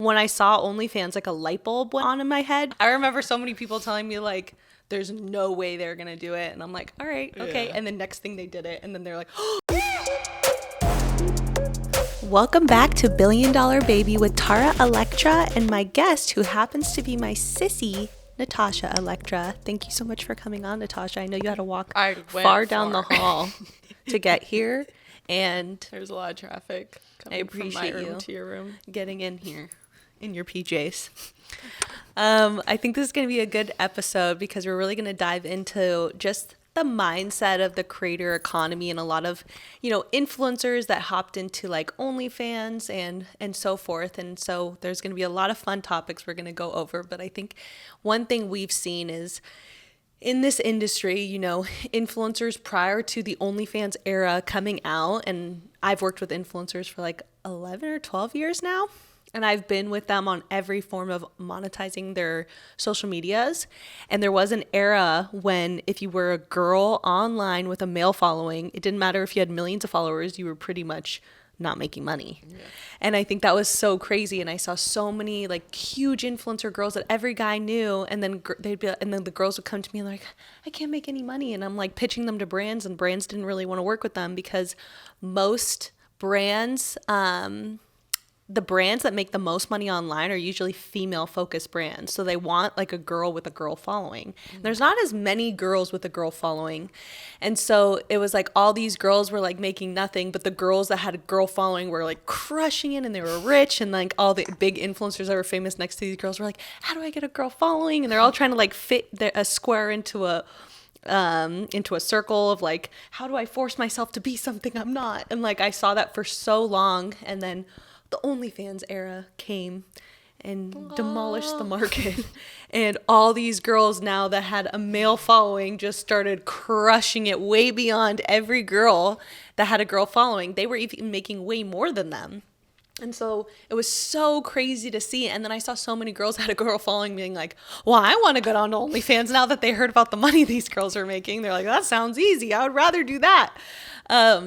When I saw OnlyFans, like a light bulb went on in my head. I remember so many people telling me like, there's no way they're going to do it. And I'm like, all right, okay. Yeah. And the next thing they did it. And then they're like, oh. Welcome back to Billion Dollar Baby with Tara Electra and my guest who happens to be my sissy, Natasha Electra. Thank you so much for coming on, Natasha. I know you had to walk far down the hall to get here. And there's a lot of traffic coming I appreciate from my room you to your room. Getting in here in your PJs. I think this is going to be a good episode because we're really going to dive into just the mindset of the creator economy and a lot of, influencers that hopped into like OnlyFans and so forth. And so there's going to be a lot of fun topics we're going to go over. But I think one thing we've seen is in this industry, influencers prior to the OnlyFans era coming out, and I've worked with influencers for like 11 or 12 years now. And I've been with them on every form of monetizing their social medias. And there was an era when if you were a girl online with a male following, it didn't matter if you had millions of followers, you were pretty much not making money. Yeah. And I think that was so crazy. And I saw so many like huge influencer girls that every guy knew. And then the girls would come to me and they're like, I can't make any money. And I'm like pitching them to brands, and brands didn't really want to work with them because most brands, the brands that make the most money online are usually female-focused brands. So they want like a girl with a girl following. Mm-hmm. There's not as many girls with a girl following. And so it was like all these girls were like making nothing, but the girls that had a girl following were like crushing it and they were rich. And like all the big influencers that were famous next to these girls were like, how do I get a girl following? And they're all trying to like fit a square into a circle of like, how do I force myself to be something I'm not? And like I saw that for so long. And then the OnlyFans era came and demolished the market. And all these girls now that had a male following just started crushing it way beyond every girl that had a girl following. They were even making way more than them. And so it was so crazy to see. And then I saw so many girls had a girl following being like, well, I want to get on OnlyFans now that they heard about the money these girls are making. They're like, that sounds easy. I would rather do that.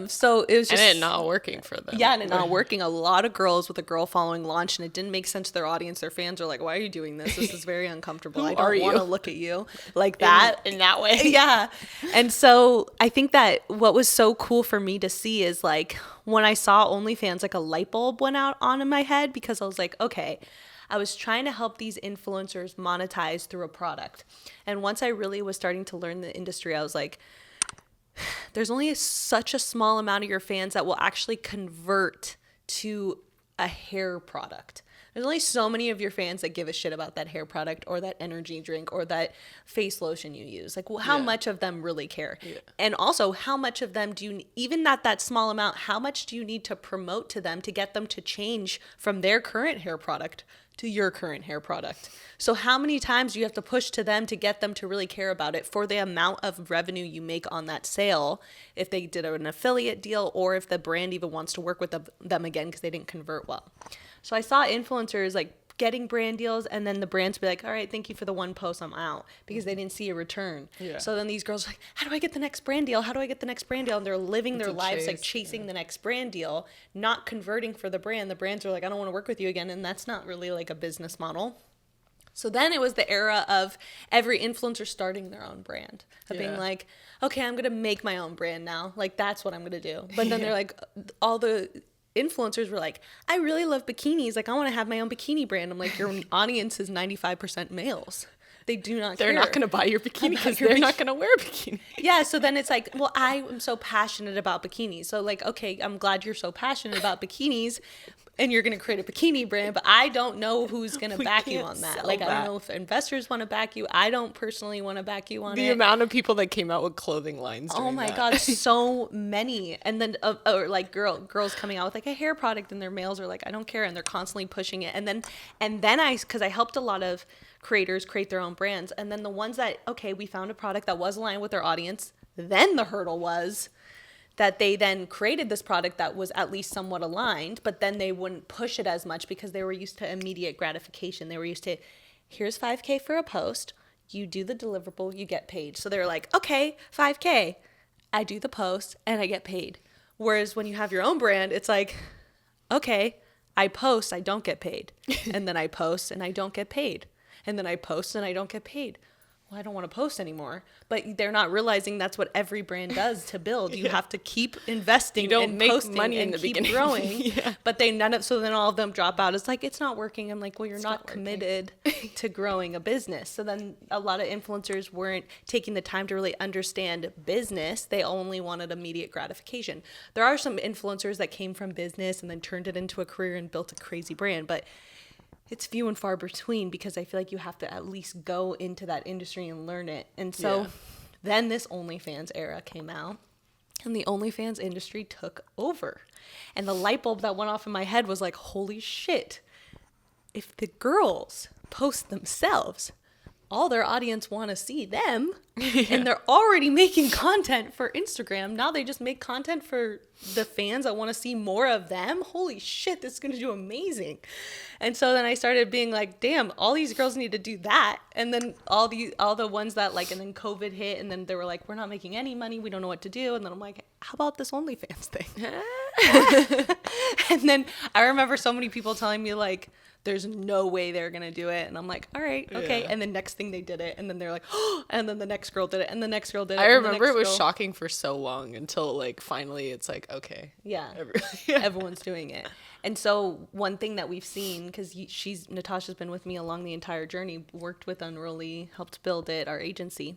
So it was just... And it not working for them. Yeah, and it not working. A lot of girls with a girl following launched, and it didn't make sense to their audience. Their fans are like, why are you doing this? This is very uncomfortable. I don't want to look at you like that. In that way. Yeah. And so I think that what was so cool for me to see is like when I saw OnlyFans, like a light bulb went on in my head because I was like, okay, I was trying to help these influencers monetize through a product. And once I really was starting to learn the industry, I was like, there's only such a small amount of your fans that will actually convert to a hair product. There's only so many of your fans that give a shit about that hair product or that energy drink or that face lotion you use. Like, well, how much of them really care? Yeah. And also, how much of them do you, even not that small amount, how much do you need to promote to them to get them to change from their current hair product to your current hair product? So how many times do you have to push to them to get them to really care about it for the amount of revenue you make on that sale if they did an affiliate deal or if the brand even wants to work with them again because they didn't convert well? So I saw influencers like getting brand deals and then the brands be like, all right, thank you for the one post, I'm out, because they didn't see a return. Yeah. So then these girls are like, how do I get the next brand deal? How do I get the next brand deal? And they're living their lives like chasing the next brand deal, not converting for the brand. The brands are like, I don't want to work with you again. And that's not really like a business model. So then it was the era of every influencer starting their own brand, of being like, okay, I'm going to make my own brand now. Like, that's what I'm going to do. But then they're like, all the influencers were like, I really love bikinis. Like, I want to have my own bikini brand. I'm like, your audience is 95% males. They do not care. They're not going to buy your bikini because they're not going to wear a bikini. Yeah, so then it's like, well, I am so passionate about bikinis. So like, okay, I'm glad you're so passionate about bikinis and you're going to create a bikini brand, but I don't know who's going to back you on that. Like, I don't know if investors want to back you. I don't personally want to back you on it. The amount of people that came out with clothing lines doing Oh my God, so many. And then or like girls coming out with like a hair product and their males are like, I don't care. And they're constantly pushing it. And then because I helped a lot of creators create their own brands. And then the ones that, okay, we found a product that was aligned with their audience. Then the hurdle was that they then created this product that was at least somewhat aligned, but then they wouldn't push it as much because they were used to immediate gratification. They were used to, here's $5,000 for a post, you do the deliverable, you get paid. So they're like, okay, $5,000, I do the post and I get paid. Whereas when you have your own brand, it's like, okay, I post, I don't get paid. And then I post and I don't get paid. And then I post and I don't get paid. Well, I don't want to post anymore. But they're not realizing that's what every brand does to build. You have to keep investing and posting money and keep growing. But so then all of them drop out. It's like, it's not working. I'm like, well, you're not committed to growing a business. So then a lot of influencers weren't taking the time to really understand business. They only wanted immediate gratification. There are some influencers that came from business and then turned it into a career and built a crazy brand. But it's few and far between, because I feel like you have to at least go into that industry and learn it. And so then this OnlyFans era came out, and the OnlyFans industry took over. And the light bulb that went off in my head was like, holy shit, if the girls post themselves, all their audience want to see them, and they're already making content for Instagram. Now they just make content for the fans that want to see more of them. Holy shit, this is going to do amazing. And so then I started being like, damn, all these girls need to do that. And then all the ones that like, and then COVID hit, and then they were like, we're not making any money. We don't know what to do. And then I'm like, how about this OnlyFans thing? And then I remember so many people telling me like, there's no way they're going to do it. And I'm like, all right, okay. And the next thing they did it. And then they're like, oh, and then the next girl did it. And the next girl did it. I remember it was shocking for so long until like finally it's like, okay. Yeah. Everyone's doing it. And so one thing that we've seen, because Natasha's been with me along the entire journey, worked with Unruly, helped build it, our agency.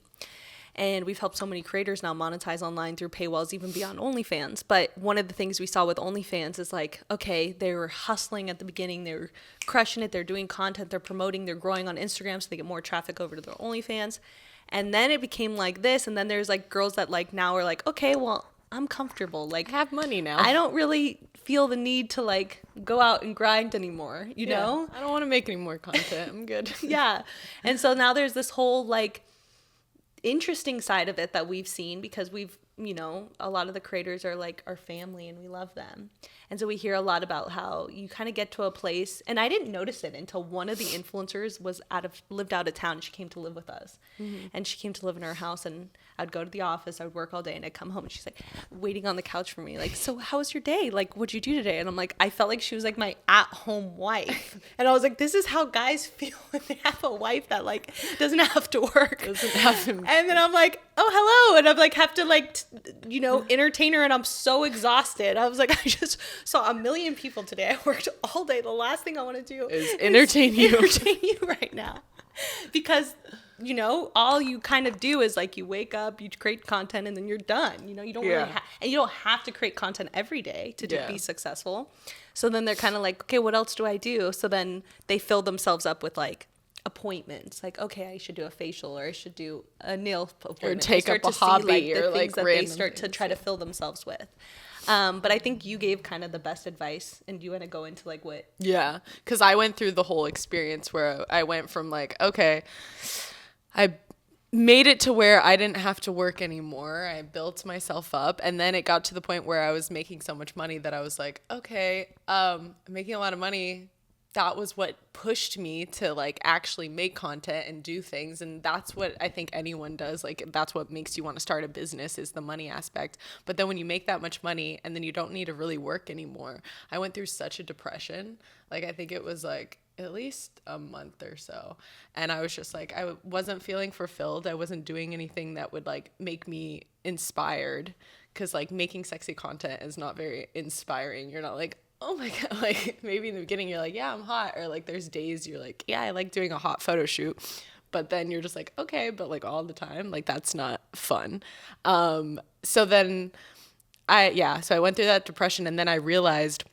And we've helped so many creators now monetize online through paywalls, even beyond OnlyFans. But one of the things we saw with OnlyFans is like, okay, they were hustling at the beginning. They were crushing it. They're doing content. They're promoting. They're growing on Instagram so they get more traffic over to their OnlyFans. And then it became like this. And then there's like girls that like now are like, okay, well, I'm comfortable. Like, I have money now. I don't really feel the need to like go out and grind anymore, you know? I don't want to make any more content. I'm good. Yeah. And so now there's this whole like interesting side of it that we've seen, because we've, you know, a lot of the creators are like our family and we love them. And so we hear a lot about how you kind of get to a place, and I didn't notice it until one of the influencers lived out of town, and she came to live with us. Mm-hmm. And she came to live in our house, and I'd go to the office, I would work all day, and I'd come home, and she's like waiting on the couch for me, like, so how was your day? Like, what'd you do today? And I'm like, I felt like she was like my at-home wife. And I was like, this is how guys feel when they have a wife that like doesn't have to work. Doesn't have to. And then I'm like, oh, hello. And I'm like, have to like, you know, entertain her, and I'm so exhausted. I was like, I just saw a million people today. I worked all day. The last thing I want to do is entertain you right now, because you know, all you kind of do is like you wake up, you create content, and then you're done. You know, you don't really and you don't have to create content every day to be successful. So then they're kind of like, okay, what else do I do? So then they fill themselves up with like appointments, like, okay, I should do a facial, or I should do a nail appointment, or take up a hobby, or the things that they start to try to fill themselves with. But I think you gave kind of the best advice, and you want to go into like what? Yeah, because I went through the whole experience where I went from like, okay, I made it to where I didn't have to work anymore. I built myself up, and then it got to the point where I was making so much money that I was like, okay, I'm making a lot of money. That was what pushed me to like actually make content and do things. And that's what I think anyone does. Like, that's what makes you want to start a business, is the money aspect. But then when you make that much money and then you don't need to really work anymore, I went through such a depression. Like, I think it was like at least a month or so. And I was just like, I wasn't feeling fulfilled. I wasn't doing anything that would like make me inspired. 'Cause like making sexy content is not very inspiring. You're not like, oh my God, like maybe in the beginning you're like, yeah, I'm hot. Or like there's days you're like, yeah, I like doing a hot photo shoot. But then you're just like, okay, but like all the time, like that's not fun. So then so I went through that depression, and then I realized,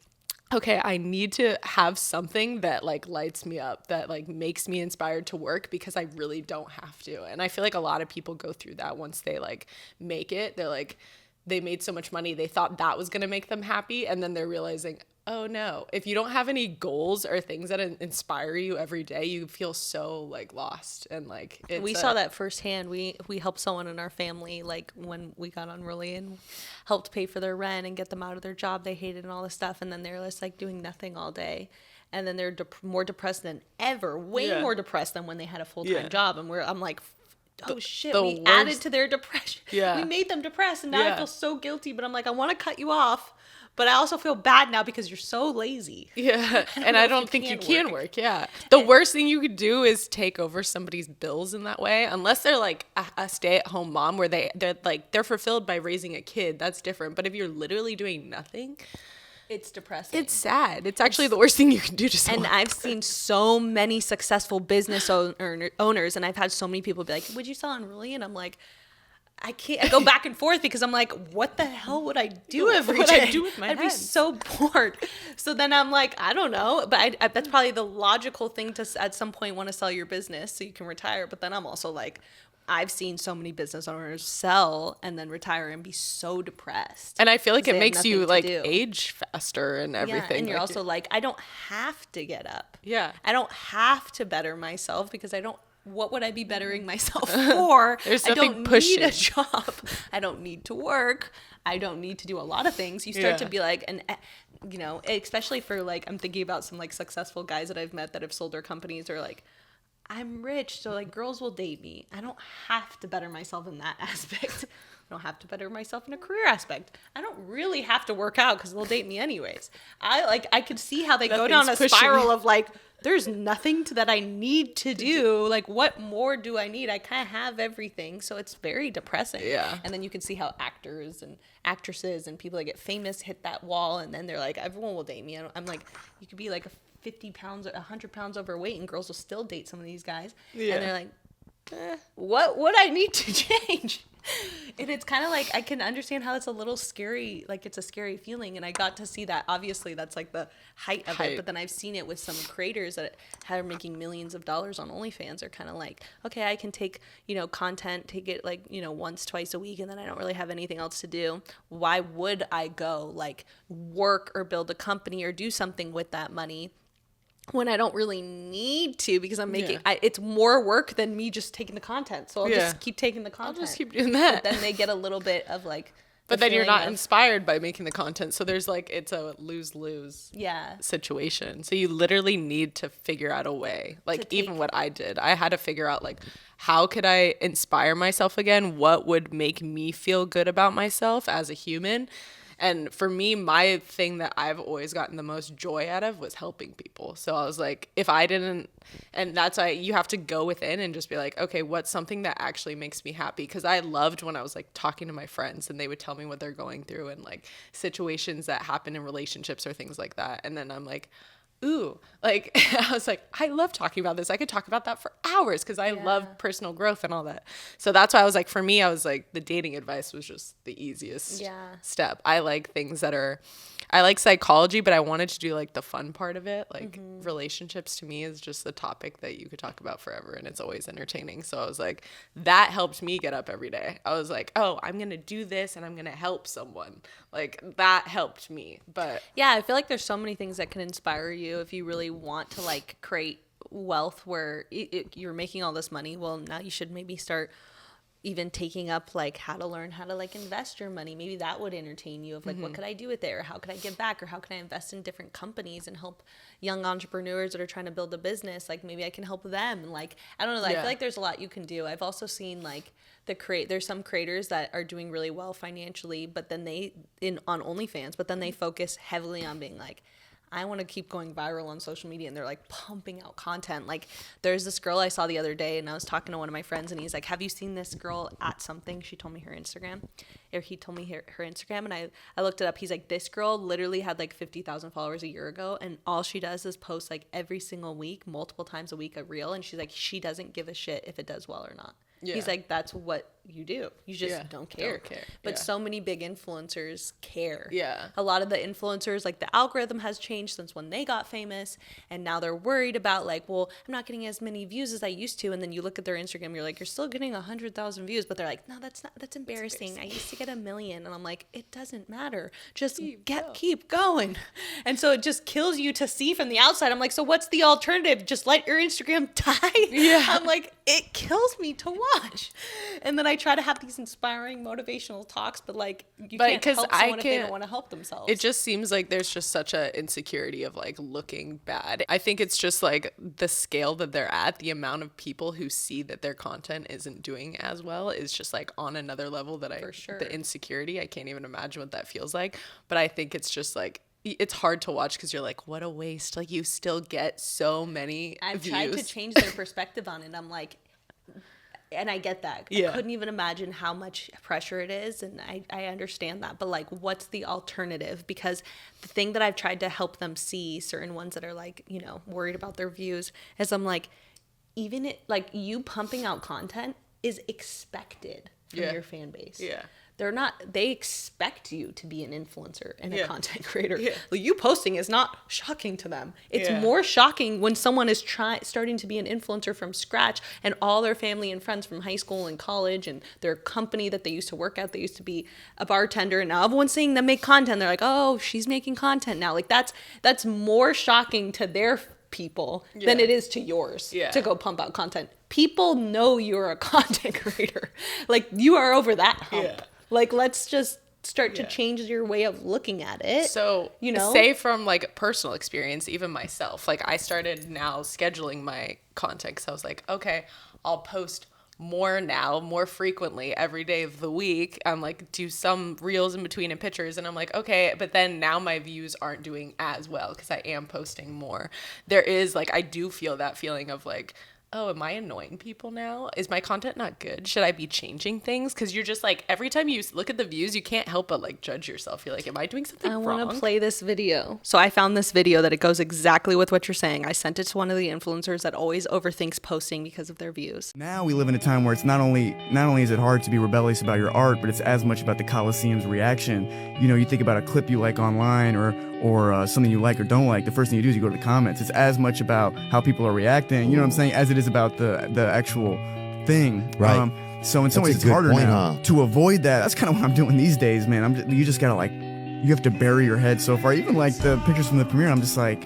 okay, I need to have something that like lights me up, that like makes me inspired to work, because I really don't have to. And I feel like a lot of people go through that once they like make it. They're like, they made so much money, they thought that was going to make them happy. And then they're realizing, oh no, if you don't have any goals or things that inspire you every day, you feel so like lost. And like, we saw that firsthand. We helped someone in our family, like when we got Unruly, and helped pay for their rent and get them out of their job they hated and all this stuff. And then they're just like doing nothing all day. And then they're more depressed than ever, way more depressed than when they had a full-time job. And I'm like, oh shit, we added to their depression. Yeah. We made them depressed, and now I feel so guilty, but I'm like, I want to cut you off, But I also feel bad now because you're so lazy. Yeah. And I don't think you can work. Yeah. The worst thing you could do is take over somebody's bills in that way, unless they're like a stay-at-home mom where they're fulfilled by raising a kid. That's different. But if you're literally doing nothing, It's depressing. it's sad. It's actually the worst thing you can do to someone. And I've seen so many successful business owners, and I've had so many people be like, would you sell Unruly? And I'm like, I can't. I go back and forth because I'm like, what the hell would I do every day? What would I do with my I'd be hands? so bored. So then I'm like, I don't know. But that's probably the logical thing to at some point want to sell your business so you can retire. But then I'm also like, I've seen so many business owners sell and then retire and be so depressed. And I feel like 'cause it they have makes you nothing to like do. age faster and everything. Yeah, and you're Like, also like, I don't have to get up. Yeah. I don't have to better myself because I don't. What would I be bettering myself for? There's I nothing don't pushing. need a job. I don't need to work. I don't need to do a lot of things. You start to Yeah. be like, and you know, especially for like, I'm thinking about some like successful guys that I've met that have sold their companies or like, I'm rich, so like girls will date me. I don't have to better myself in that aspect. I don't have to better myself in a career aspect. I don't really have to work out because they'll date me anyways. I could see how they go down a Nothing's pushing spiral you. of like, there's nothing that I need to do. Like, what more do I need? I kind of have everything, so it's very depressing. Yeah. And then you can see how actors and actresses and people that get famous hit that wall, and then they're like, everyone will date me. I'm like, you could be like 50 pounds, 100 pounds overweight, and girls will still date some of these guys. Yeah. And they're like, what would I need to change? And it's kind of like, I can understand how it's a little scary, like it's a scary feeling. And I got to see that. Obviously, that's like the height of it. But then I've seen it with some creators that are making millions of dollars on OnlyFans. They're kind of like, okay, I can take, content, take it like, once, twice a week, and then I don't really have anything else to do. Why would I go like work or build a company or do something with that money when I don't really need to, because I'm making it's more work than me just taking the content. So I'll just keep taking the content. I'll just keep doing that. But then they get a little bit of like, But then you're feeling not of- inspired by making the content. So there's like, it's a lose-lose Yeah. situation. So you literally need to figure out a way. Like even what I did, I had to figure out like, how could I inspire myself again? What would make me feel good about myself as a human? And for me, my thing that I've always gotten the most joy out of was helping people. So I was like, if I didn't, and that's why you have to go within and just be like, okay, what's something that actually makes me happy? Because I loved when I was like talking to my friends and they would tell me what they're going through and like situations that happen in relationships or things like that. And then I'm like, ooh, like I was like, I love talking about this. I could talk about that for hours because I love personal growth and all that. So that's why I was like, for me, I was like, the dating advice was just the easiest step. I like things that are, I like psychology, but I wanted to do like the fun part of it. Like relationships to me is just a topic that you could talk about forever and it's always entertaining. So I was like, that helped me get up every day. I was like, oh, I'm going to do this and I'm going to help someone. Like that helped me. But Yeah, I feel like there's so many things that can inspire you if you really want to like create wealth where you're making all this money. Well, now you should maybe start even taking up like how to learn how to like invest your money. Maybe that would entertain you of like, what could I do with it? Or how could I give back? Or how can I invest in different companies and help young entrepreneurs that are trying to build a business? Like maybe I can help them. Like, I don't know. I feel like there's a lot you can do. I've also seen like there's some creators that are doing really well financially, but then on OnlyFans, but then they focus heavily on being like, I want to keep going viral on social media, and they're like pumping out content. Like there's this girl I saw the other day and I was talking to one of my friends and he's like, have you seen this girl at something? She told me her Instagram, or he told me her Instagram, and I looked it up. He's like, this girl literally had like 50,000 followers a year ago, and all she does is post like every single week, multiple times a week, a reel. And she's like, she doesn't give a shit if it does well or not. Yeah. He's like, that's what you do. You just don't care. But so many big influencers care. Yeah. A lot of the influencers, like the algorithm has changed since when they got famous, and now they're worried about like, well, I'm not getting as many views as I used to. And then you look at their Instagram, you're like, you're still getting 100,000 views, but they're like, no, that's embarrassing. I used to get 1 million. And I'm like, it doesn't matter. Just keep going. And so it just kills you to see from the outside. I'm like, so what's the alternative? Just let your Instagram die? Yeah. I'm like, it kills me to watch. And then I try to have these inspiring motivational talks, but like you But can't 'cause help I someone if they can't- don't want to help themselves. It just seems like there's just such a insecurity of like looking bad. I think it's just like the scale that they're at, the amount of people who see that their content isn't doing as well is just like on another level that For sure. the insecurity, I can't even imagine what that feels like. But I think it's just like, it's hard to watch because you're like, what a waste. Like you still get so many I've views. tried to change their perspective on it. I'm like, and I get that. Yeah. I couldn't even imagine how much pressure it is. And I understand that. But like, what's the alternative? Because the thing that I've tried to help them see, certain ones that are like, you know, worried about their views, is I'm like, even it, like you pumping out content is expected from Yeah. your fan base. Yeah. They expect you to be an influencer and Yeah. a content creator. Yeah. Like, you posting is not shocking to them. It's Yeah. more shocking when someone is starting to be an influencer from scratch, and all their family and friends from high school and college and their company that they used to work at, they used to be a bartender, and now everyone's seeing them make content. They're like, oh, she's making content now. Like that's more shocking to their people than Yeah. it is to yours Yeah. to go pump out content. People know you're a content creator. Like, you are over that hump. Yeah. Like, let's just start to Yeah. change your way of looking at it. So, you know, say from like personal experience, even myself, like I started now scheduling my content because I was like, okay, I'll post more now, more frequently every day of the week. I'm like, do some reels in between and pictures. And I'm like, okay, but then now my views aren't doing as well because I am posting more. There is like, I do feel that feeling of like, oh, am I annoying people now? Is my content not good? Should I be changing things? Because you're just like, every time you look at the views, you can't help but like judge yourself. You're like, am I doing something I wrong? want to play this video. So I found this video that it goes exactly with what you're saying. I sent it to one of the influencers that always overthinks posting because of their views. Now we live in a time where it's not only is it hard to be rebellious about your art, but it's as much about the Coliseum's reaction. You know, you think about a clip you like online or something you like or don't like, the first thing you do is you go to the comments. It's as much about how people are reacting, you know what I'm saying, as it is about the actual thing. Right. So in some That's ways a it's good harder point, now huh? to avoid that. That's kind of what I'm doing these days, man. You just gotta like, you have to bury your head so far. Even like the pictures from the premiere, I'm just like,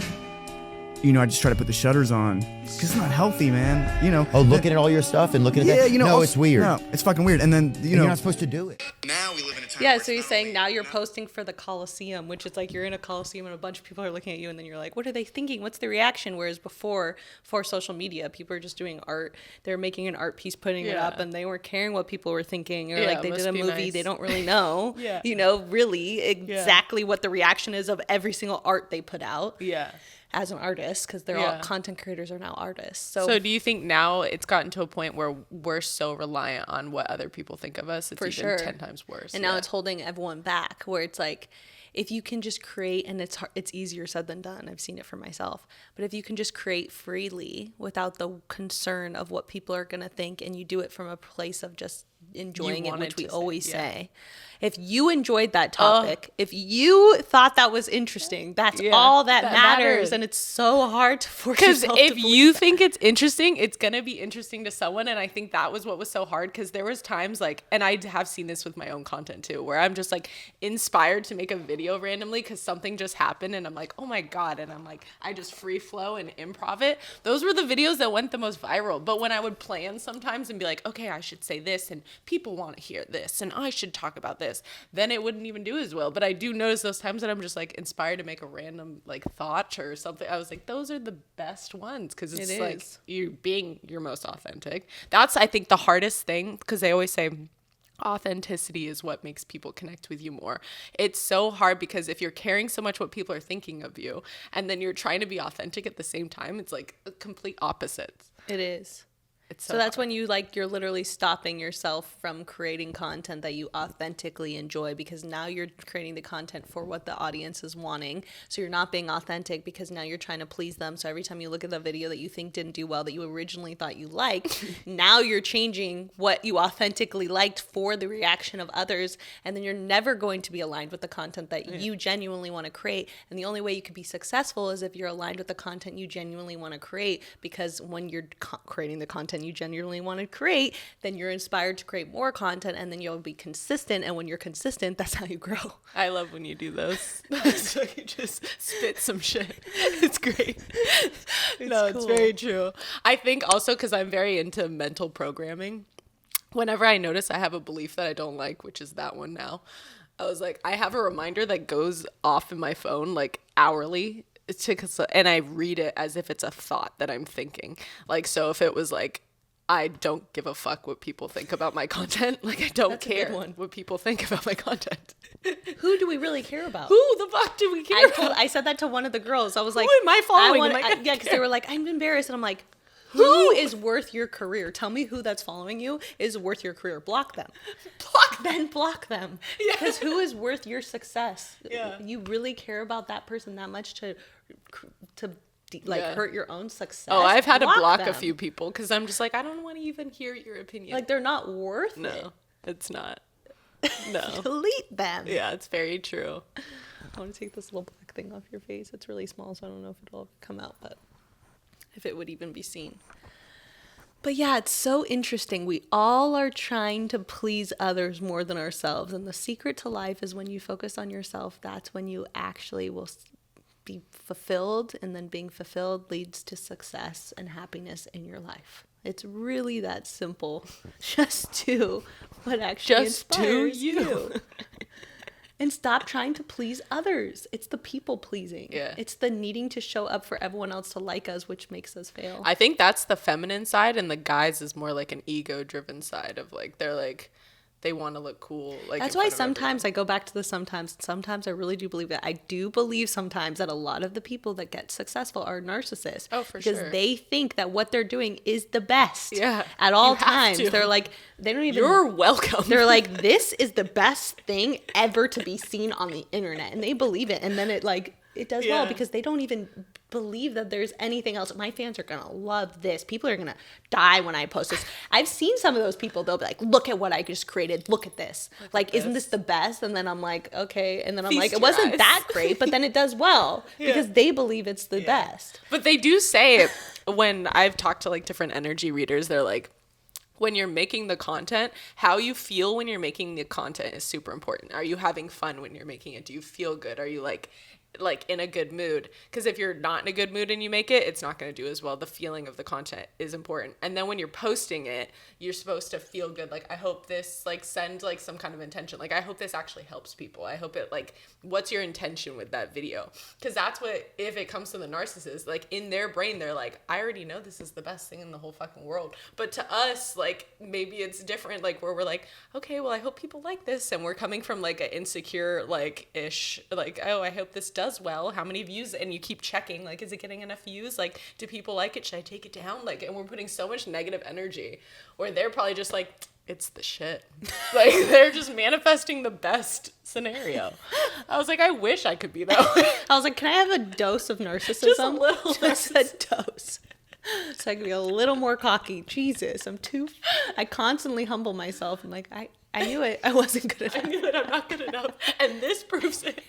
you know, I just try to put the shutters on because it's not healthy, man. You know. Oh, looking at all your stuff and looking at Yeah, that? you know. No, also- it's weird. No, it's fucking weird. And then And you know, you're not supposed to do it. now we live in a time. Yeah, where so it's he's not saying only, now you you're know, posting for the Coliseum, which is like you're in a Coliseum and a bunch of people are looking at you, and then you're like, what are they thinking? What's the reaction? Whereas before social media, people were just doing art. They're making an art piece, putting it Yeah. up, and they weren't caring what people were thinking. Or Yeah, like they it did must a be movie, nice. they don't really know, Yeah. you know, really exactly what the reaction is of every single art they put out. Yeah. As an artist, because they're Yeah. all content creators are now artists. So do you think now it's gotten to a point where we're so reliant on what other people think of us? It's For even sure. 10 times worse. And now Yeah. it's holding everyone back, where it's like, if you can just create, and it's easier said than done. I've seen it for myself. But if you can just create freely without the concern of what people are going to think, and you do it from a place of just enjoying it, wanted which we to say, always yeah. say. If you enjoyed that topic, if you thought that was interesting, that's Yeah, all that that matters. matters. And it's so hard to force Because yourself to if believe you that. think it's interesting, it's going to be interesting to someone. And I think that was what was so hard, because there was times like, and I have seen this with my own content too, where I'm just like inspired to make a video randomly because something just happened and I'm like, oh my God. And I'm like, I just free flow and improv it. Those were the videos that went the most viral. But when I would plan sometimes and be like, okay, I should say this and people want to hear this and I should talk about this, then it wouldn't even do as well. But I do notice those times that I'm just like inspired to make a random like thought or something. I was like, those are the best ones, because it's It like is. you being your most authentic. That's, I think, the hardest thing, because they always say authenticity is what makes people connect with you more. It's so hard because if you're caring so much what people are thinking of you and then you're trying to be authentic at the same time, it's like a complete opposite. It is. It's So that's when you like, you're literally stopping yourself from creating content that you authentically enjoy, because now you're creating the content for what the audience is wanting. So you're not being authentic because now you're trying to please them. So every time you look at the video that you think didn't do well, that you originally thought you liked, now you're changing what you authentically liked for the reaction of others. And then you're never going to be aligned with the content that you genuinely want to create. And the only way you could be successful is if you're aligned with the content you genuinely want to create, because when you're creating the content you genuinely want to create, then you're inspired to create more content, and then you'll be consistent. And when you're consistent, that's how you grow. I love when you do those. So you just spit some shit. It's great. It's cool. very true. I think also because I'm very into mental programming. whenever I notice I have a belief that I don't like, which is that one now, I was like, I have a reminder that goes off in my phone like hourly. And I read it as if it's a thought that I'm thinking. Like, so if it was like, I don't give a fuck what people think about my content. Like, I don't care what people think about my content. Who do we really care about? Who the fuck do we care about? I said that to one of the girls. I was like, who am I following? yeah, because they were like, I'm embarrassed. And I'm like, who is worth your career? Tell me who that's following you is worth your career. Block them. Block them. Because who is worth your success? Yeah. You really care about that person that much to hurt your own success? Oh, I've had to block them. a few people because I'm just like, I don't want to even hear your opinion. Like, they're not worth it. No, it's not. No. Delete them. Yeah, it's very true. I want to take this little black thing off your face. It's really small, so I don't know if it'll come out, but if it would even be seen. But yeah, it's so interesting. We all are trying to please others more than ourselves. And the secret to life is when you focus on yourself, that's when you actually will be fulfilled. And then being fulfilled leads to success and happiness in your life. It's really that simple. Just do what actually inspires you. And stop trying to please others. It's the people pleasing. Yeah. It's the needing to show up for everyone else to like us, which makes us fail. I think that's the feminine side, and the guys is more like an ego-driven side of like, they're like, they want to look cool. Like, that's why sometimes I go back to the sometimes I really do believe that. I do believe sometimes that a lot of the people that get successful are narcissists. Oh, for because sure. they think that what they're doing is the best. Yeah. At all You have times. to. They're like, they don't even. You're welcome. They're like, this is the best thing ever to be seen on the internet. And they believe it. And then it does well Yeah. because they don't even believe that there's anything else. My fans are going to love this. People are going to die when I post this. I've seen some of those people. They'll be like, look at what I just created. Look at this. Like, isn't this the best? And then I'm like, okay. And then I'm like, it wasn't eyes. that great, but then it does well because they believe it's the best. But they do say, when I've talked to like different energy readers, they're like, when you're making the content, how you feel when you're making the content is super important. Are you having fun when you're making it? Do you feel good? Are you like in a good mood? Because if you're not in a good mood and you make it, it's not going to do as well. The feeling of the content is important. And then when you're posting it, you're supposed to feel good. Like, I hope this like send like some kind of intention. Like, I hope this actually helps people. I hope it like, what's your intention with that video? Because that's what, if it comes to the narcissist, like in their brain, they're like, I already know this is the best thing in the whole fucking world. But to us, like, maybe it's different, like where we're like, okay, well, I hope people like this. And we're coming from like an insecure, like ish, like, oh, I hope this does well. How many views? And you keep checking, like, is it getting enough views? Like, do people like it? Should I take it down? Like, and we're putting so much negative energy where they're probably just like, it's the shit. Like, they're just manifesting the best scenario. I was like, I wish I could be that way. I was like, can I have a dose of narcissism? Just a little. Just a dose. So I can be a little more cocky. Jesus, I constantly humble myself. I'm like, I knew it. I wasn't good enough. I knew that I'm not good enough. And this proves it.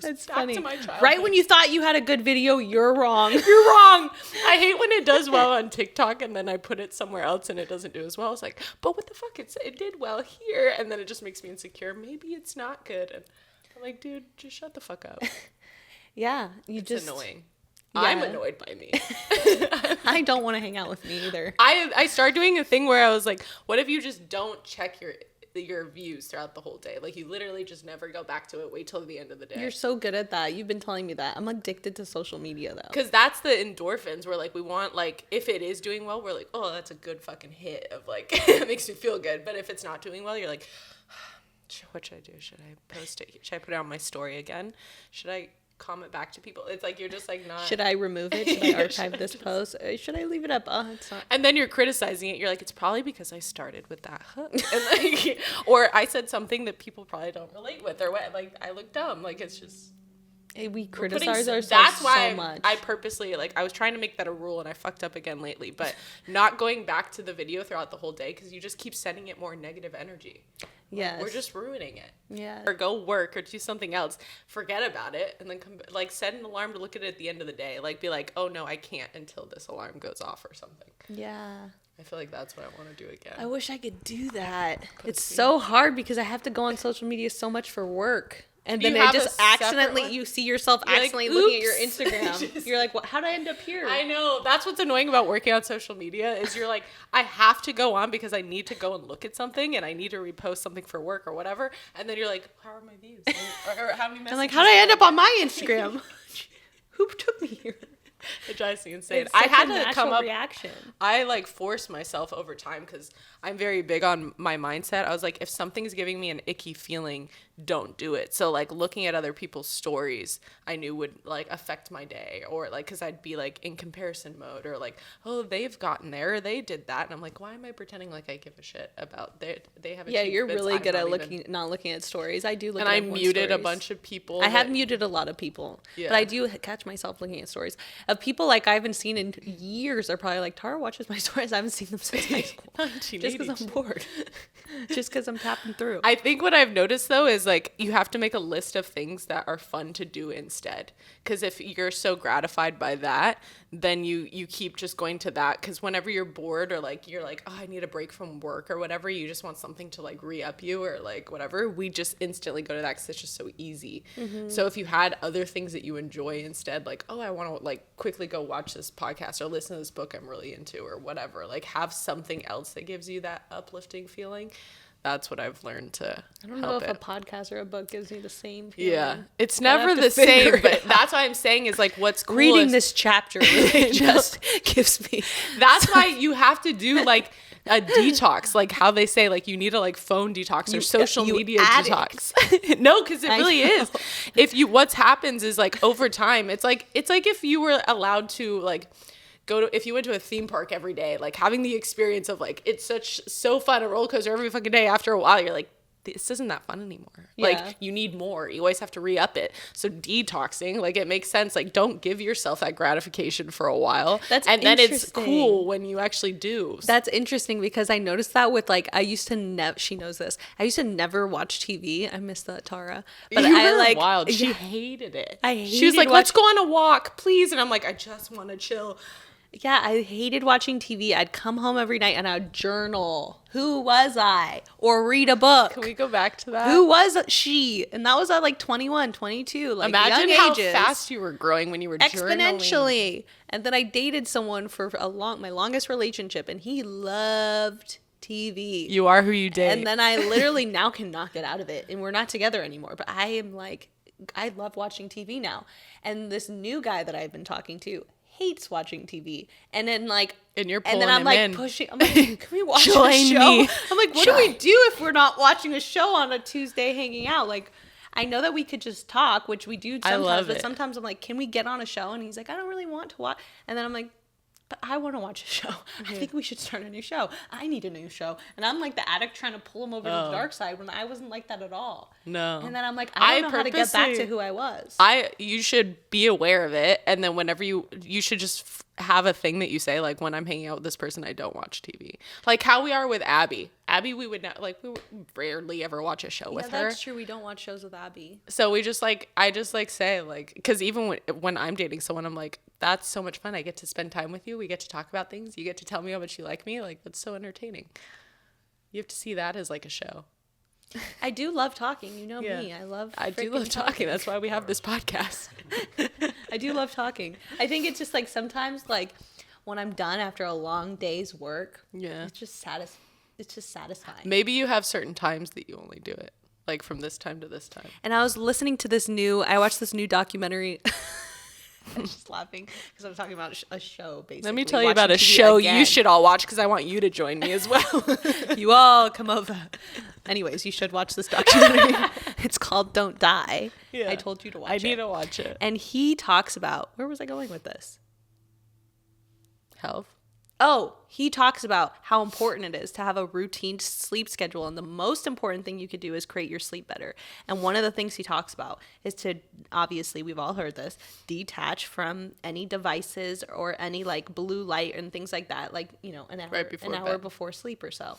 That's back funny. to my childhood. Right when you thought you had a good video, you're wrong. You're wrong. I hate when it does well on TikTok and then I put it somewhere else and it doesn't do as well. It's like, but what the fuck? It did well here. And then it just makes me insecure. Maybe it's not good. And I'm like, dude, just shut the fuck up. Yeah, It's annoying. Yeah. I'm annoyed by me. I don't want to hang out with me either. I started doing a thing where I was like, what if you just don't check your views throughout the whole day? Like, you literally just never go back to it. Wait till the end of the day. You're so good at that. You've been telling me that. I'm addicted to social media though. Because that's the endorphins where, like, we want, like, if it is doing well, we're like, oh, that's a good fucking hit of, like, it makes me feel good. But if it's not doing well, you're like, what should I do? Should I post it? Should I put it on my story again? Should I comment back to people? It's like, you're just like, not. Should I remove it? Should I archive this post? Should I leave it up? Oh, it's not. And then you're criticizing it. You're like, it's probably because I started with that hook. And like, or I said something that people probably don't relate with, or what, like, I look dumb. Like, it's just. We criticize ourselves That's why so much. I purposely, like, I was trying to make that a rule and I fucked up again lately, but not going back to the video throughout the whole day because you just keep sending it more negative energy. Yes. We're just ruining it. Yeah. Or go work or do something else. Forget about it and then come, like, set an alarm to look at it at the end of the day. Like, be like, oh no, I can't until this alarm goes off or something. Yeah. I feel like that's what I want to do again. I wish I could do that. It's so hard because I have to go on social media so much for work. And then You it have just a separate accidentally, one? you see yourself You're like, accidentally looking at your "Oops." Instagram. You're like, what? How did I end up here? I know. That's what's annoying about working on social media is you're like, I have to go on because I need to go and look at something and I need to repost something for work or whatever. And then you're like, how are my views? Or how many messages? I'm like, how did I end up on my Instagram? Who took me here? It drives me insane. It's I such had a to natural come up. reaction. I like forced myself over time because I'm very big on my mindset. I was like, if something's giving me an icky feeling, don't do it. So like looking at other people's stories, I knew would like affect my day, or like because I'd be like in comparison mode, or like, oh, they've gotten there, or they did that, and I'm like, why am I pretending like I give a shit about they have? Yeah, you're achievements really I'm good not at even- not looking at stories. I do look And at I everyone's muted a stories. bunch of people. I have that- muted a lot of people, Yeah. but I do catch myself looking at stories of people like I haven't seen in years. Are probably like, Tara watches my stories. I haven't seen them since high school. Just because I'm bored. Just because I'm tapping through. I think what I've noticed though is like you have to make a list of things that are fun to do instead. Because if you're so gratified by that, then you keep just going to that. Because whenever you're bored or like you're like, oh, I need a break from work or whatever, you just want something to like re-up you or like whatever. We just instantly go to that because it's just so easy. So if you had other things that you enjoy instead, like, oh, I want to like quickly go watch this podcast or listen to this book I'm really into or whatever, like have something else that gives you that uplifting feeling. That's what I've learned to I don't know help if it. a podcast or a book gives me the same feeling. Yeah, it's I'll never have to the figure same, it but out. that's why I'm saying is like what's cool Reading is- this chapter really just gives me. That's why you have to do like a detox, like how they say like you need a like phone detox or social you media addict. detox. No, because it I really know. is. If you what's happens is like over time, it's like if you were allowed to like if you went to a theme park every day, like having the experience of like it's so fun, a roller coaster every fucking day. After a while, you're like, this isn't that fun anymore. Yeah. Like you need more. You always have to re-up it. So detoxing, like it makes sense. Like don't give yourself that gratification for a while. That's and then it's interesting. cool when you actually do. That's interesting because I noticed that with like I used to never. She knows this. I used to never watch TV. I miss that, Tara. But You I were like wild. She Yeah, hated it. I She was hated like, "Let's watch- go on a walk, please." And I'm like, "I just want to chill." yeah, I hated watching TV. I'd come home every night and I'd journal. Who was I? Or read a book. Can we go back to that? Who was she? And that was at like 21, 22, like Imagine young how ages. fast you were growing when you were journaling. Exponentially. And then I dated someone for my longest relationship, and he loved TV. You are who you date. And then I literally now cannot get out of it, and we're not together anymore. But I am like, I love watching TV now. And this new guy that I've been talking to hates watching TV. And then like, And you're and then pulling I'm him like in. pushing. I'm like, can we watch Join a show? me. I'm like, what do we do if we're not watching a show on a Tuesday hanging out? Like, I know that we could just talk, which we do sometimes, love but it. sometimes I'm like, can we get on a show? And he's like, I don't really want to watch. And then I'm like, but I want to watch a show. I think we should start a new show. I need a new show. And I'm like the addict trying to pull him over to the dark side when I wasn't like that at all. No. And then I'm like, I don't know how to get back to purposely- who I was. You should be aware of it, and then whenever you should just have a thing that you say, like, when I'm hanging out with this person, I don't watch TV. Like how we are with Abby. Abby, we would not, like, we would rarely ever watch a show Yeah, with her. that's true. We don't watch shows with Abby. So we just like, I just like say like, because even when I'm dating someone, I'm like, that's so much fun. I get to spend time with you. We get to talk about things. You get to tell me how much you like me. Like, that's so entertaining. You have to see that as like a show. I do love talking. You know Yeah. me. I love I do freaking love talking. That's why we have this podcast. I do love talking. I think it's just like sometimes like when I'm done after a long day's work, Yeah. it's just satisfying. Maybe you have certain times that you only do it. Like from this time to this time. And I was listening to I watched this new documentary. I'm just laughing because I'm talking about a show, basically. Let me tell you watching about a TV show again. you should all watch because I want you to join me as well. You all come over. Anyways, you should watch this documentary. It's called Don't Die. Yeah. I told you to watch I it. need to watch it. And he talks about, where was I going with this? Health. Oh, he talks about how important it is to have a routine sleep schedule. And the most important thing you could do is create your sleep better. And one of the things he talks about is to, obviously, we've all heard this, detach from any devices or any like blue light and things like that. Like, you know, an hour bed. before sleep or so.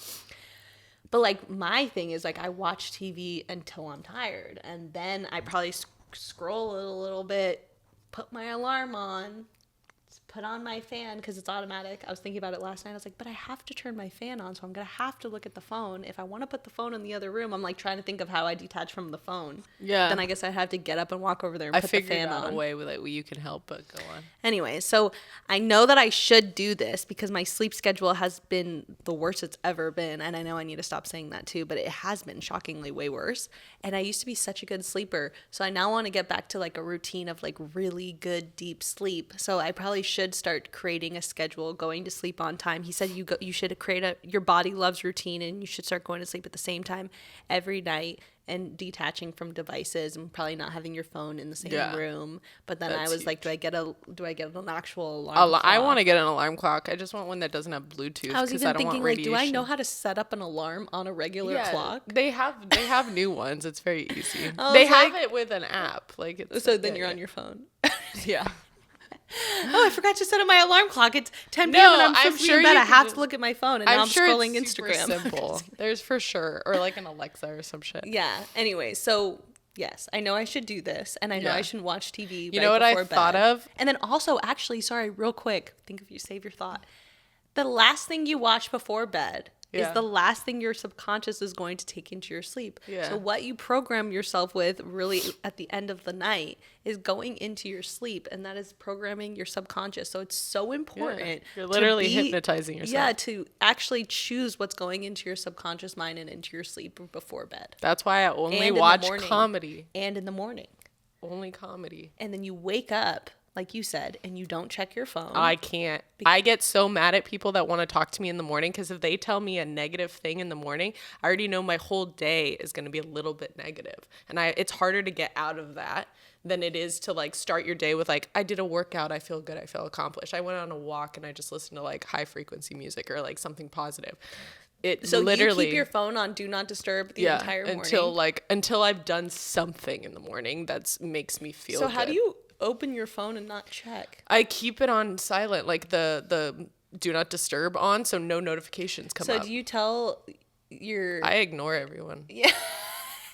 But like my thing is like I watch TV until I'm tired. And then I probably scroll a little bit, put my alarm on, put on my fan because it's automatic. I was thinking about it last night. I was like, but I have to turn my fan on, so I'm going to have to look at the phone. If I want to put the phone in the other room, I'm like trying to think of how I detach from the phone. Yeah. Then I guess I'd have to get up and walk over there and put the fan on. I figured out a way that you can help, but go on. Anyway, so I know that I should do this because my sleep schedule has been the worst it's ever been. And I know I need to stop saying that too, but it has been shockingly way worse. And I used to be such a good sleeper. So I now want to get back to like a routine of like really good deep sleep. So I probably should start creating a schedule, going to sleep on time. He said you should create your body loves routine, and you should start going to sleep at the same time every night and detaching from devices and probably not having your phone in the same room. But then I was like, do I get an actual alarm clock? I want to get an alarm clock. I just want one that doesn't have Bluetooth. I was even thinking, like, do I know radiation. how to set up an alarm on a regular clock? They have new ones. It's very easy. They have it with an app. Like it's So then you're on your phone. Yeah. Oh, I forgot to set up my alarm clock. It's 10 p.m. and I'm supposed to be in bed. I have to look at my phone, and now I'm scrolling it's super Instagram. simple. There's for sure, or like an Alexa or some shit. Yeah. Anyway, so yes, I know I should do this, and I know I shouldn't watch TV. You know what I thought of? And then also, actually, sorry, real quick. Think if you save your thought. The last thing you watch before bed is the last thing your subconscious is going to take into your sleep. Yeah. So what you program yourself with really at the end of the night is going into your sleep, and that is programming your subconscious. So it's so important. You're literally hypnotizing yourself. Yeah, to actually choose what's going into your subconscious mind and into your sleep before bed. That's why I only And in the watch morning. comedy. And in the morning. Only comedy. And then you wake up, like you said, and you don't check your phone. I can't. I get so mad at people that want to talk to me in the morning, because if they tell me a negative thing in the morning, I already know my whole day is going to be a little bit negative. And it's harder to get out of that than it is to like start your day with like, I did a workout, I feel good, I feel accomplished. I went on a walk and I just listened to like high frequency music or like something positive. So literally, you keep your phone on Do Not Disturb the entire morning? until I've done something in the morning that makes me feel good. So how do you open your phone and not check? I keep it on silent, like the Do Not Disturb on, so no notifications come up. So do you tell your... I ignore everyone. Yeah.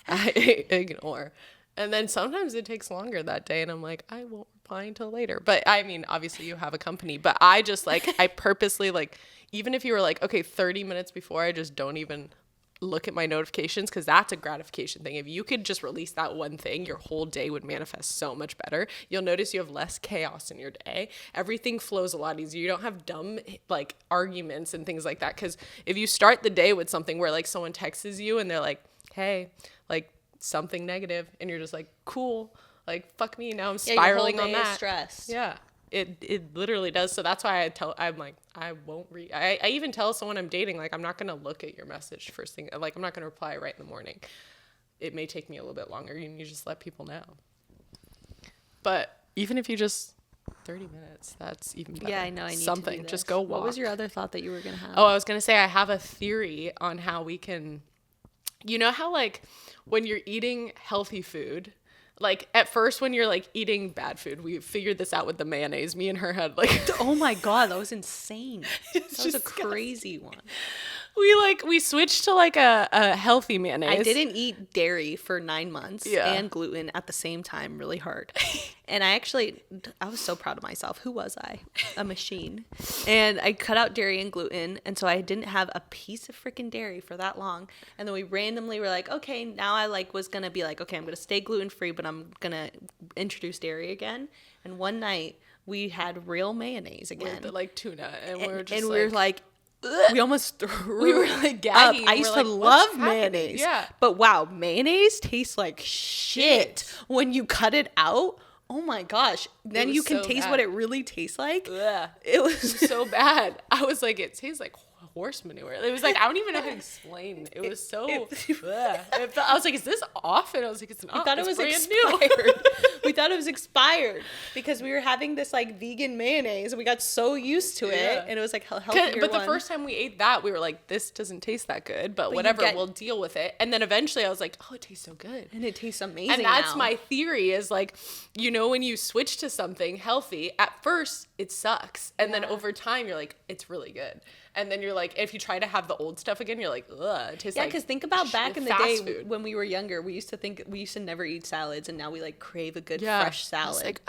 I ignore. And then sometimes it takes longer that day, and I'm like, I won't reply until later. But I mean, obviously you have a company, but I just like, I purposely like, even if you were like, okay, 30 minutes before, I just don't even look at my notifications, because that's a gratification thing. If you could just release that one thing, your whole day would manifest so much better. You'll notice you have less chaos in your day. Everything flows a lot easier. You don't have dumb like arguments and things like that, because if you start the day with something where like someone texts you and they're like, hey, like something negative, and you're just like, cool, like fuck me, now I'm spiraling your whole on day is that. stressed. Yeah. It literally does. So that's why I'm like, I won't read. I even tell someone I'm dating, like, I'm not going to look at your message first thing. Like, I'm not going to reply right in the morning. It may take me a little bit longer. You just let people know. But even if you just 30 minutes, that's even better. Yeah, I know. I need something. To do this. Just go walk. What was your other thought that you were going to have? Oh, I was going to say, I have a theory on how we can, you know how like when you're eating healthy food, like at first when you're like eating bad food, we figured this out with the mayonnaise. Me and her had like, oh my God, that was insane. That was a disgusting. crazy one. we switched to like a healthy mayonnaise. I didn't eat dairy for 9 months Yeah. and gluten at the same time really hard. And I was so proud of myself. Who was I? A machine. And I cut out dairy and gluten. And so I didn't have a piece of freaking dairy for that long. And then we randomly were like, okay, now I like was going to be like, okay, I'm going to stay gluten free, but I'm going to introduce dairy again. And one night we had real mayonnaise again. with like tuna, and we were just and like, we were like, we almost threw we were like up. gagging. I We're used like, to "What's love happening?" mayonnaise. Yeah. But wow, mayonnaise tastes like shit when you cut it out. Oh my gosh. Then was you can so taste bad. what it really tastes like. Ugh. It was So bad. I was like, it tastes like horse manure. It was like, I don't even know how to explain. It was so ugh. I was like, is this off? And I was like, it's not. We thought it It's was brand expired. We thought it was expired because we were having this like vegan mayonnaise and we got so used to it, Yeah. and it was like healthier. But the one. first time we ate that, we were like, this doesn't taste that good, but you whatever, get- we'll deal with it. And then eventually I was like, oh, it tastes so good. and it tastes amazing. And that's now. my theory is like, you know, when you switch to something healthy, at first it sucks. And then over time you're like, it's really good. And then you're like, if you try to have the old stuff again, you're like, ugh, it tastes like because think about back in the fast day food. when we were younger, we used to never eat salads, and now we like crave a good Yeah. fresh It's salad. like,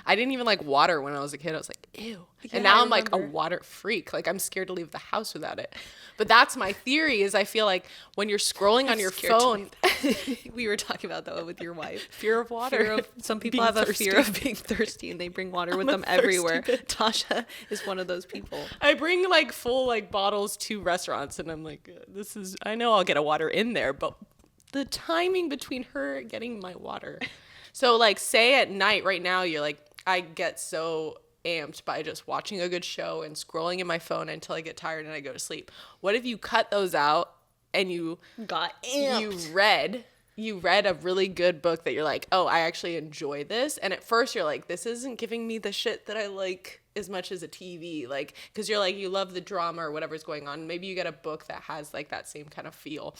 I didn't even like water when I was a kid. I was like, ew. Yeah, And now I I'm like a remember. water freak. Like I'm scared to leave the house without it. But that's my theory is I feel like when you're scrolling on your Scared to phone, We were talking about that with your wife. fear of water. Fear of, some people Being have a thirsty. fear of being thirsty and they bring water with them a thirsty everywhere. bitch. Tasha is one of those people. I bring like full like bottles to restaurants and I'm like, I know I'll get a water in there, but the timing between her getting my water. So like say at night right now, you're like, I get so amped by just watching a good show and scrolling in my phone until I get tired and I go to sleep. What if you cut those out and you Got amped. you read a really good book that you're like, oh, I actually enjoy this. And at first you're like, this isn't giving me the shit that I like as much as a TV. Like, because you're like, you love the drama or whatever's going on. Maybe you get a book that has like that same kind of feel.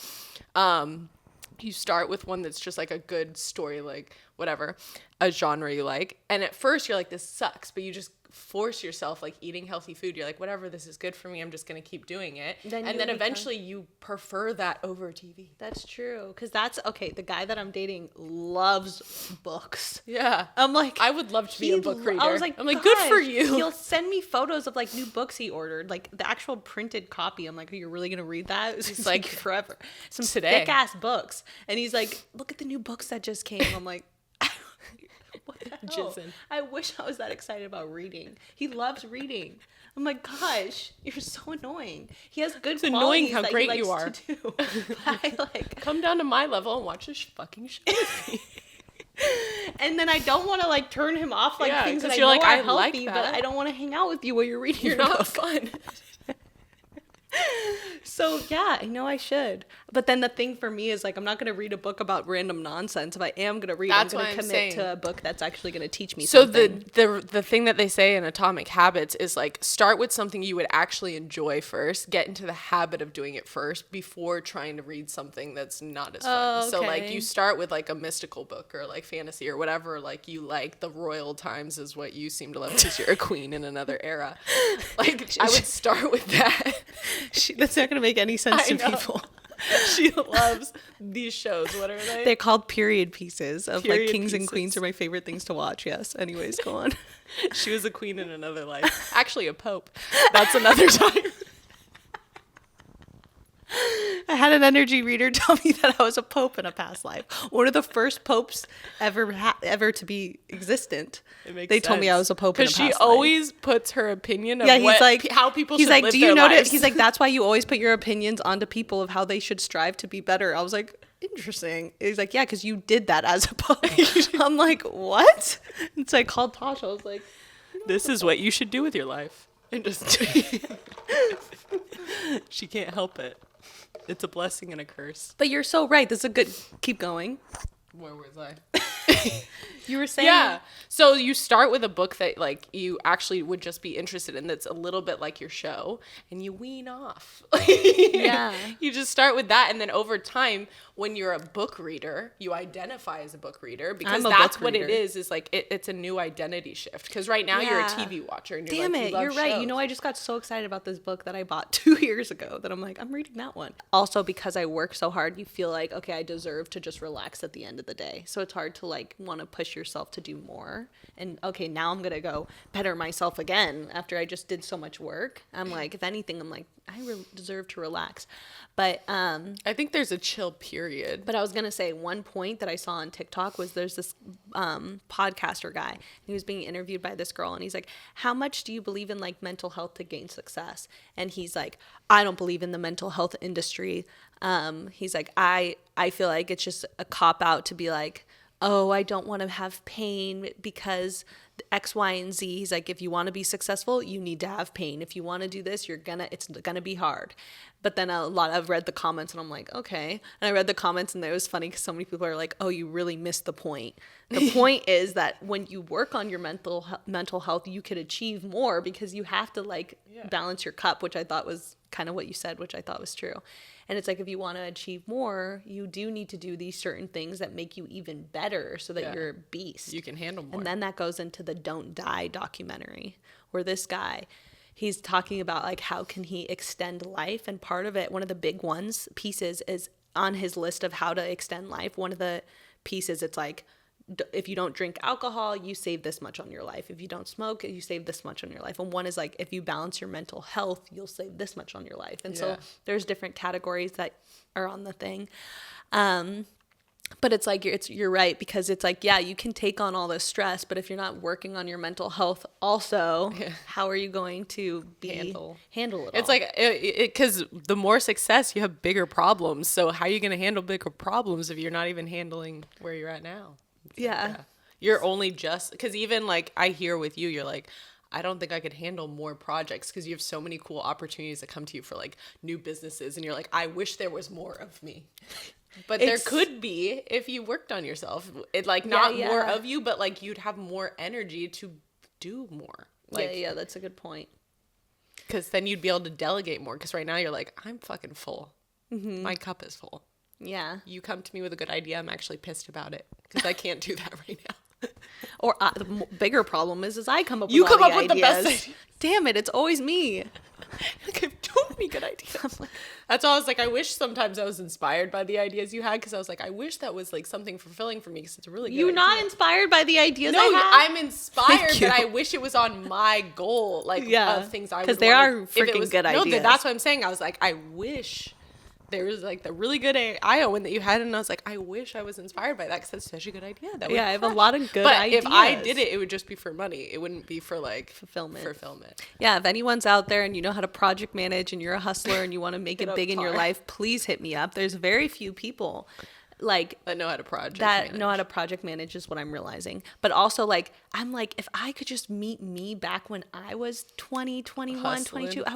You start with one that's just like a good story, like whatever, a genre you like. And at first you're like, this sucks, but you just force yourself, like eating healthy food. You're like, whatever, this is good for me. I'm just going to keep doing it. Then and you then become- eventually you prefer that over TV. That's true. Because that's, okay, the guy that I'm dating loves books. Yeah. I'm like, I would love to be a book reader. I was like, I'm like, good for gosh. you. He'll send me photos of like new books he ordered, like the actual printed copy. I'm like, are you really gonna read that? It's like, like forever. Some today. thick ass books, and he's like, look at the new books that just came. I'm like, what the hell? Jizzing. I wish I was that excited about reading. He loves reading. I'm like, gosh, you're so annoying. He has good. It's annoying how that he great you likes are. to do. But I like. Come down to my level and watch this fucking show with me. And then I don't want to like turn him off like Yeah, things that 'cause I you're know like, are I like healthy, that. but I don't want to hang out with you while you're reading. You're your not book. fun. So yeah, I know I should. But then the thing for me is like, I'm not going to read a book about random nonsense. If I am going to read, That's I'm what going I'm to saying. commit to a book that's actually going to teach me So something. the thing that they say in Atomic Habits is like start with something you would actually enjoy first, get into the habit of doing it first before trying to read something that's not as fun. Oh, So like okay. you start with like a mystical book or like fantasy or whatever like you like. The Royal Times is what you seem to love because you're a queen in another era. Like I would start with that. That's not going to make any sense to I know. people. She loves these shows. What are they? They're called period pieces of Period like kings and pieces. queens are my favorite things to watch. Yes. Anyways, go on. She was a queen in another life. Actually, a pope. That's another time. I had an energy reader tell me that I was a pope in a past life. One of the first popes ever to be existent. They told me I was a pope in a because past she life. always puts her opinion of Yeah, he's like how people he's should like, live do you their notice? lives. He's like, that's why you always put your opinions onto people of how they should strive to be better. I was like, interesting. He's like, yeah, because you did that as a pope. I'm like, what? And so I called Tasha. I was like, this is what you should do with your life. And just she can't help it. It's a blessing and a curse. but you're so right. This is a good. Keep going. Where was I? You were saying, Yeah. So you start with a book that like you actually would just be interested in that's a little bit like your show and you wean off. Yeah. You just start with that and then over time when you're a book reader, you identify as a book reader because I'm a that's book what it reader. is like it's a new identity shift because right now you're a Yeah. TV watcher and you're Damn like, it, you love you're right. You shows. know, I just got so excited about this book that I bought 2 years ago that I'm like, I'm reading that one. Also, because I work so hard, you feel like, okay, I deserve to just relax at the end of the day. So it's hard to like want to push yourself to do more. And okay, now I'm going to go better myself again after I just did so much work. I'm like, if anything, I'm like, I deserve to relax. But I think there's a chill period. But I was going to say one point that I saw on TikTok was there's this podcaster guy. He was being interviewed by this girl and he's like, how much do you believe in like mental health to gain success? And he's like, I don't believe in the mental health industry. He's like, I feel like it's just a cop out to be like, oh, I don't want to have pain because X, Y, and Z. He's like, if you want to be successful, you need to have pain. If you want to do this, it's gonna be hard. But then I've read the comments and I'm like, okay. And I read the comments and it was funny because so many people are like, oh, you really missed the point. The point is that when you work on your mental health, you could achieve more because you have to like balance your cup, which I thought was kind of what you said, which I thought was true. And it's like, if you want to achieve more, you do need to do these certain things that make you even better so that you're a beast. You can handle more. And then that goes into the Don't Die documentary where this guy, he's talking about like how can he extend life. And part of it, one of the big pieces is on his list of how to extend life. One of the pieces, it's like, if you don't drink alcohol, you save this much on your life. If you don't smoke, you save this much on your life. And one is like, if you balance your mental health, you'll save this much on your life. And so there's different categories that are on the thing. But it's like, you're right, because it's like, yeah, you can take on all this stress, but if you're not working on your mental health also, how are you going to handle it all? It's like, because the more success, you have bigger problems. So how are you going to handle bigger problems if you're not even handling where you're at now? You're only just, because even like I hear with you, you're like, I don't think I could handle more projects because you have so many cool opportunities that come to you for like new businesses. And you're like, I wish there was more of me. But there could be if you worked on yourself. It like not more of you, but like you'd have more energy to do more. Like, yeah, that's a good point. Because then you'd be able to delegate more. Because right now you're like, I'm fucking full. My cup is full. Yeah. You come to me with a good idea, I'm actually pissed about it because I can't do that right now. Or the bigger problem is I come up with you all come the up with the best ideas. Damn it, it's always me. Like, don't be good ideas. That's why I was like, I wish sometimes I was inspired by the ideas you had, because I was like, I wish that was like something fulfilling for me, because it's a really good You're idea. not inspired by the ideas No, I have? I'm inspired, but I wish it was on my goal, like of things I would want. Because there are freaking good ideas. No, that's what I'm saying. I was like, I wish there was like the really good Iowan that you had, and I was like, I wish I was inspired by that, because that's such a good idea. That I have a lot of good ideas. But if I did it, it would just be for money. It wouldn't be for like fulfillment. Yeah, if anyone's out there and you know how to project manage and you're a hustler and you want to make it big in your life, please hit me up. There's very few people like that know how to project manage is what I'm realizing. But also like, I'm like, if I could just meet me back when I was 20, 21, Hustling. 22, I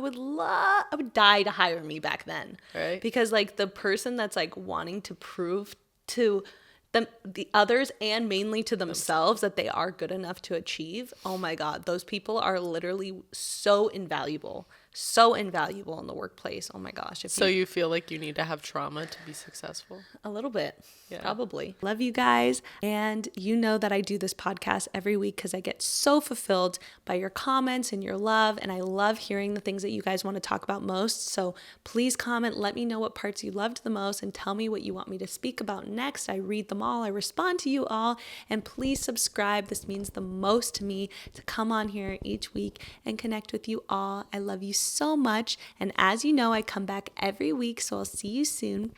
would die to hire me back then. Right. Because like the person that's like wanting to prove to them, the others, and mainly to themselves that they are good enough to achieve, oh my God, those people are literally so invaluable in the workplace. Oh my gosh. So you feel like you need to have trauma to be successful? A little bit, probably. Love you guys. And you know that I do this podcast every week because I get so fulfilled by your comments and your love. And I love hearing the things that you guys want to talk about most. So please comment. Let me know what parts you loved the most and tell me what you want me to speak about next. I read them all. I respond to you all. And please subscribe. This means the most to me to come on here each week and connect with you all. I love you so much. And as you know, I come back every week. So I'll see you soon.